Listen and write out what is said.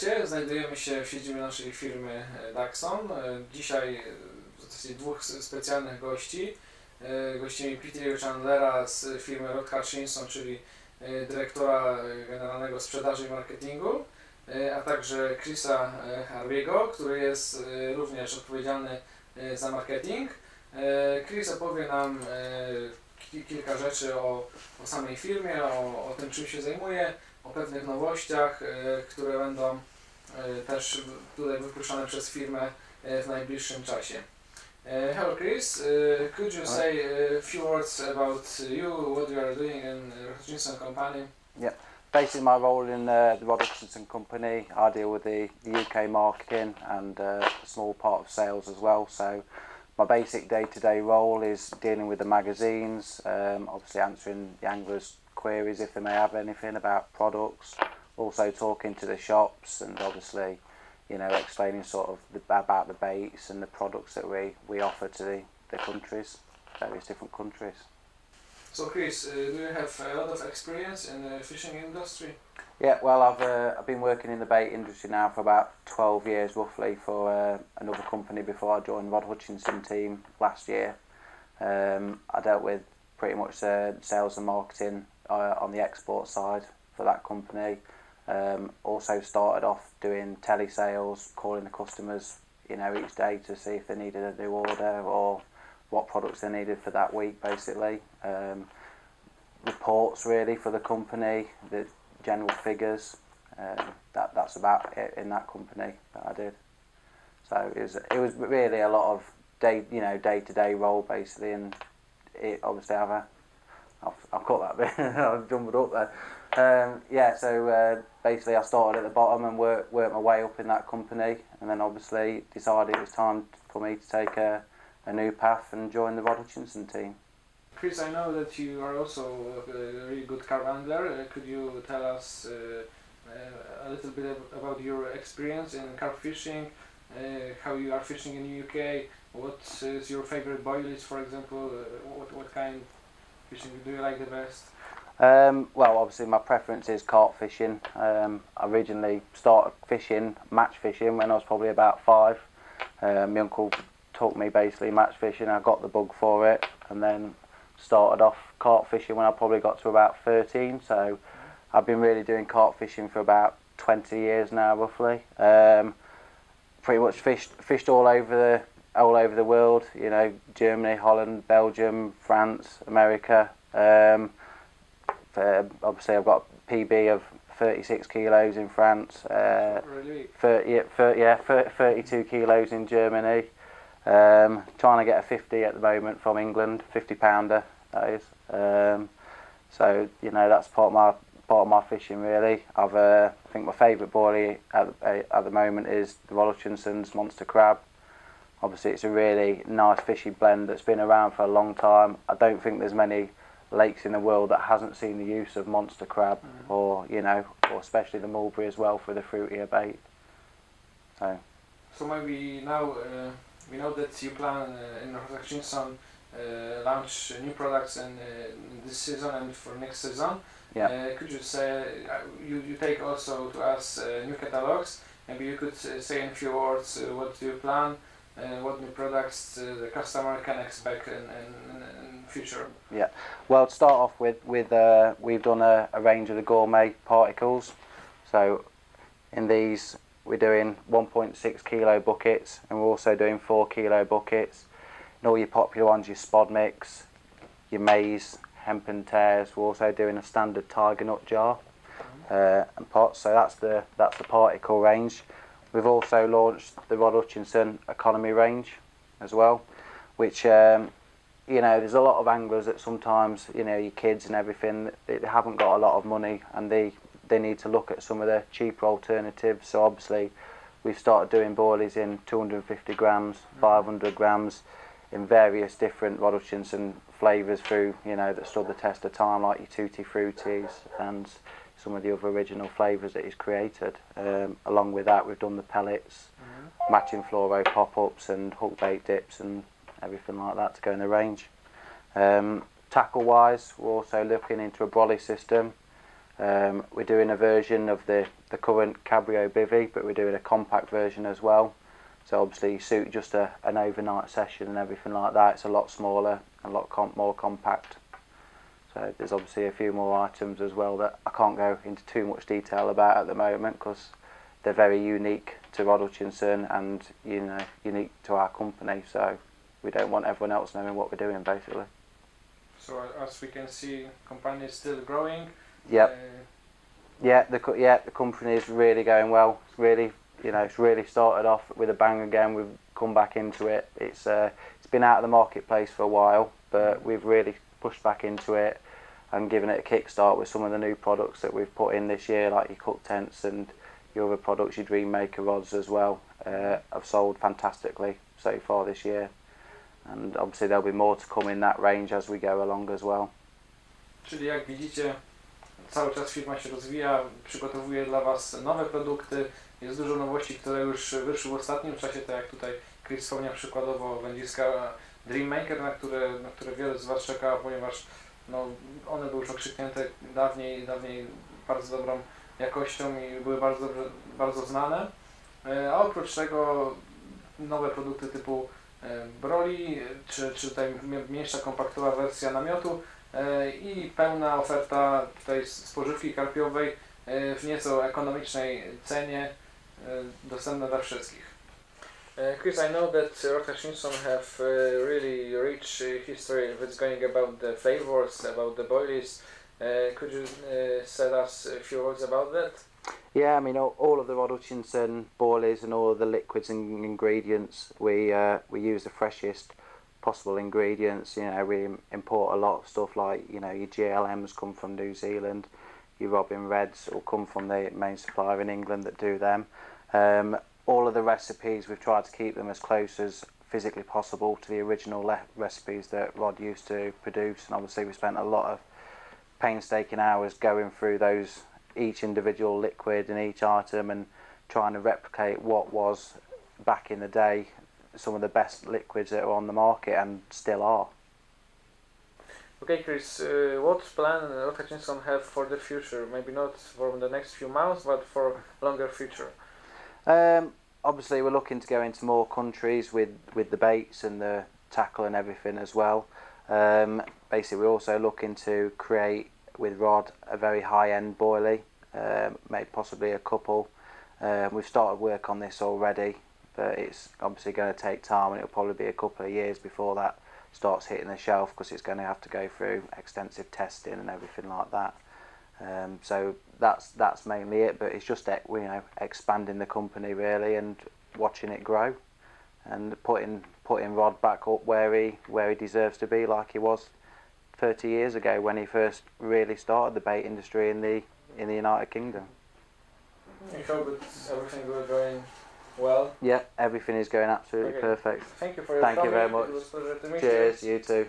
Witajcie, znajdujemy się w siedzibie naszej firmy Duxon. Dzisiaj w zasadzie dwóch specjalnych gości. Gościmi Peter'a Chandlera z firmy Rod Hutchinson, czyli dyrektora generalnego sprzedaży i marketingu, a także Chrisa Harbiego, który jest również odpowiedzialny za marketing. Chris opowie nam kilka rzeczy o samej firmie, o tym, czym się zajmuje, o pewnych nowościach, które będą też tutaj wypuszczane przez firmę w najbliższym czasie. Hello Chris, could you say a few words about you, what you are doing in Hutchinson Company? Yeah, basically my role in the Rod Hutchinson Company, I deal with the UK marketing and a small part of sales as well. So my basic day-to-day role is dealing with the magazines, obviously answering the anglers' queries if they may have anything about products, also talking to the shops and obviously, you know, explaining sort of about the baits and the products that we offer to the countries, various different countries. So Chris, do you have a lot of experience in the fishing industry? Yeah, well I've been working in the bait industry now for about 12 years roughly for another company before I joined Rod Hutchinson team last year. I dealt with pretty much sales and marketing on the export side for that company. Also started off doing telesales, calling the customers, you know, each day to see if they needed a new order or what products they needed for that week, basically. Reports really for the company, the general figures. That's about it in that company that I did. So it was really a lot of day-to-day role basically, and it obviously I've cut that bit. I've jumbled up there. Basically I started at the bottom and worked my way up in that company, and then obviously decided it was time for me to take a new path and join the Rod Hutchinson team. Chris, I know that you are also a really good carp angler. Could you tell us a little bit about your experience in carp fishing, how you are fishing in the UK, what is your favorite boilies, for example, what kind of fishing do you like the best? Well, obviously my preference is carp fishing. I originally started match fishing when I was probably about 5. My uncle taught me basically match fishing. I got the bug for it, and then started off carp fishing when I probably got to about 13. So I've been really doing carp fishing for about 20 years now, roughly. Pretty much fished all over the world. You know, Germany, Holland, Belgium, France, America. Obviously I've got a PB of 36 kilos in France, Really? 32 kilos in Germany, trying to get a 50 at the moment from England, 50 pounder that is. So you know, that's part of my fishing really. I think my favourite boilie at the moment is the Rod Hutchinson's Monster Crab. Obviously it's a really nice fishy blend that's been around for a long time. I don't think there's many lakes in the world that hasn't seen the use of monster crab, or you know, or especially the mulberry as well for the fruitier bait. So maybe now we know that you plan in Hutchinson launch new products in this season and for next season. Yeah. Could you say you take also to us new catalogs? Maybe you could say in a few words what do you plan, what new products the customer can expect in future. Yeah, well, to start off with we've done a range of the gourmet particles. So in these we're doing 1.6 kilo buckets, and we're also doing 4 kilo buckets. And all your popular ones, your spod mix, your maize, hempen tears. We're also doing a standard tiger nut jar and pots. So that's the particle range. We've also launched the Rod Hutchinson economy range as well, which you know, there's a lot of anglers that sometimes, you know, your kids and everything, they haven't got a lot of money, and they need to look at some of the cheaper alternatives. So obviously we've started doing boilies in 250 grams, 500 grams, in various different Rod Hutchinson flavours through, you know, that stood the test of time, like your Tutti Fruities and some of the other original flavours that he's created. Along with that, we've done the pellets, matching fluoro pop-ups and hook bait dips and everything like that to go in the range. Tackle wise, we're also looking into a brolly system, We're doing a version of the current Cabrio Bivy, but we're doing a compact version as well. So obviously suit just an overnight session and everything like that. It's a lot smaller, a lot more compact. So there's obviously a few more items as well that I can't go into too much detail about at the moment because they're very unique to Rod Hutchinson and unique to our company. So we don't want everyone else knowing what we're doing basically. So as we can see, company is still growing. Yep. The company is really going well. It's really started off with a bang again. We've come back into it. It's been out of the marketplace for a while, but we've really pushed back into it and given it a kickstart with some of the new products that we've put in this year, like your cook tents and your other products, your Dream Maker rods as well. Have sold fantastically so far this year, and obviously there'll be more to come in that range as we go along as well. Czyli jak widzicie, cały czas firma się rozwija, przygotowuje dla Was nowe produkty, jest dużo nowości, które już wyszły w ostatnim czasie, tak jak tutaj Chris wspomniał przykładowo wędkarska Dream Maker, na które wiele z Was czeka, ponieważ one były już okrzyknięte dawniej bardzo dobrą jakością i były bardzo znane. A oprócz tego nowe produkty typu broli, czy tutaj mniejsza kompaktowa wersja namiotu i pełna oferta tutaj spożywki karpiowej w nieco ekonomicznej cenie, dostępna dla wszystkich. Chris, I know that Rod Hutchinson have really rich history if it's going about the flavors, about the boilies. Could you tell us a few words about that? Yeah, I mean all of the Rod Hutchinson boilies and all of the liquids and ingredients, we use the freshest possible ingredients. We import a lot of stuff like your GLMs come from New Zealand, your Robin Reds will come from the main supplier in England that do them. All of the recipes, we've tried to keep them as close as physically possible to the original recipes that Rod used to produce, and obviously we spent a lot of painstaking hours going through each individual liquid and each item and trying to replicate what was back in the day some of the best liquids that are on the market and still are. Okay, Chris, what plan Rod Hutchinson have for the future? Maybe not for the next few months, but for longer future. Obviously we're looking to go into more countries with the baits and the tackle and everything as well. Basically we're also looking to create with Rod a very high-end boilie, maybe possibly a couple. We've started work on this already, but it's obviously going to take time and it'll probably be a couple of years before that starts hitting the shelf because it's going to have to go through extensive testing and everything like that. So that's mainly it, but it's just expanding the company really and watching it grow and putting Rod back up where he deserves to be, like he was 30 years ago when he first really started the bait industry in the United Kingdom. I hope everything will going well. Yeah, everything is going absolutely perfect. Thank you for your Thank you coming. very much. It was a pleasure to meet you. Cheers, you too.